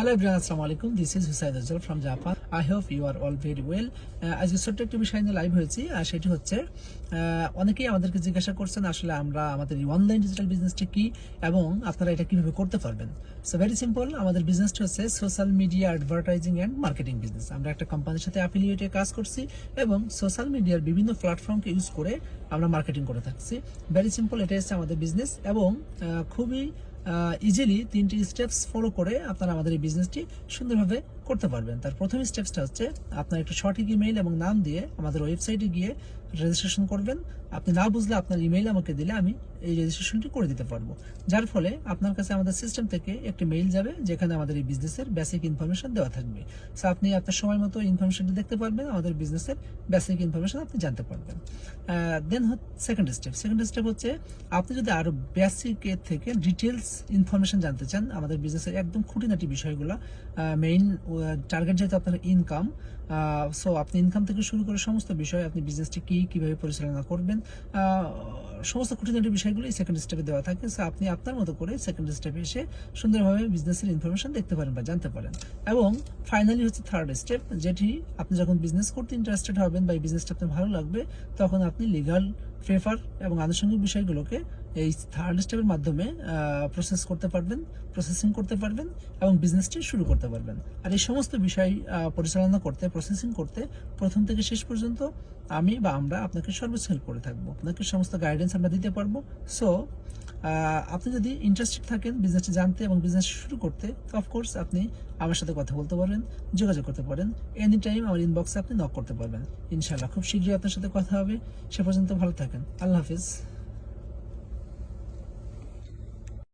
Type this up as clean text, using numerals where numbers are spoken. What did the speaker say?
Hello everyone, Assalamu alaikum. This is Husaid Azal from Japan. I hope you are all very well. আজকে ছোট্ট একটি বিষয় নিয়ে live হয়েছি আর সেটি হচ্ছে অনেকেই আমাদেরকে জিজ্ঞাসা করছেন আসলে আমরা আমাদের অনলাইন ডিজিটাল বিজনেসটা কি এবং আপনারা এটা কিভাবে করতে পারবেন। সো ভেরি সিম্পল, আমাদের বিজনেসটা হচ্ছে social media advertising and marketing business. আমরা একটা কোম্পানির সাথে অ্যাফিলিয়েটে কাজ করছি এবং সোশ্যাল মিডিয়ার বিভিন্ন প্ল্যাটফর্মকে ইউজ করে আমরা মার্কেটিং করে থাকছি। ভেরি সিম্পল, এটা হচ্ছে আমাদের বিজনেস এবং খুবই ইজিলি 3টি স্টেপস ফলো করে আপনারা আমাদের এই বিজনেসটি সুন্দরভাবে করতে পারবেন। তার প্রথম স্টেপসটা হচ্ছে আপনার একটা সঠিক ইমেইল এবং নাম দিয়ে আমাদের ওয়েবসাইটে গিয়ে রেজিস্ট্রেশন করবেন। আপনি না বুঝলে আপনার ইমেইল আমাকে দিলে আমি এই রেজিস্ট্রেশনটি করে দিতে পারবো, যার ফলে আপনার কাছে আমাদের সিস্টেম থেকে একটি মেইল যাবে যেখানে আমাদের এই বিজনেসের বেসিক ইনফরমেশন দেওয়া থাকবে। সো আপনি আপনার সময় মতো ইনফরমেশনটি দেখতে পারবেন, আমাদের বিজনেসের বেসিক ইনফরমেশন আপনি জানতে পারবেন। দেন সেকেন্ড স্টেপ হচ্ছে আপনি যদি আরো বেসিক এর থেকে ডিটেলস ইনফরমেশন জানতে চান আমাদের বিজনেসের একদম খুঁটিনাটি বিষয়গুলো, মেইন টার্গেট যেহেতু আপনার ইনকাম, সো আপনি ইনকাম থেকে শুরু করে সমস্ত বিষয়, আপনি বিজনেসটি কিভাবে পরিচালনা করবেন, সমস্ত খুঁটিনাটি বিষয়গুলো এই সেকেন্ড স্টেপে দেওয়া থাকে। সো আপনি আপনার মতো করে সেকেন্ড স্টেপে এসে সুন্দরভাবে বিজনেসের ইনফরমেশন দেখতে পারেন বা জানতে পারেন। এবং ফাইনালি হচ্ছে থার্ড স্টেপ, যেটি আপনি যখন বিজনেস করতে ইন্টারেস্টেড হবেন বা এই বিজনেসটা আপনার ভালো লাগবে তখন আপনি লিগাল পেপার এবং আনুষঙ্গিক বিষয়গুলোকে এই থার্ড স্টেপের মাধ্যমে প্রসেসিং করতে পারবেন এবং বিজনেসটি শুরু করতে পারবেন। আর এই সমস্ত বিষয় পরিচালনা করতে, প্রসেসিং করতে প্রথম থেকে শেষ পর্যন্ত আমি বা আমরা আপনাকে সর্বোচ্চ হেল্প করে থাকবো, আপনাকে সমস্ত গাইডেন্স আমরা দিতে পারবো। সো আপনি যদি ইন্টারেস্টেড থাকেন বিজনেসটি জানতে এবং বিজনেস শুরু করতে, অফকোর্স আপনি আমার সাথে কথা বলতে পারেন, যোগাযোগ করতে পারেন, এনি টাইম আমার ইনবক্সে আপনি নক করতে পারবেন। ইনশাআল্লাহ খুব শীঘ্রই আপনার সাথে কথা হবে। সে পর্যন্ত ভালো থাকেন। আল্লাহ হাফিজ।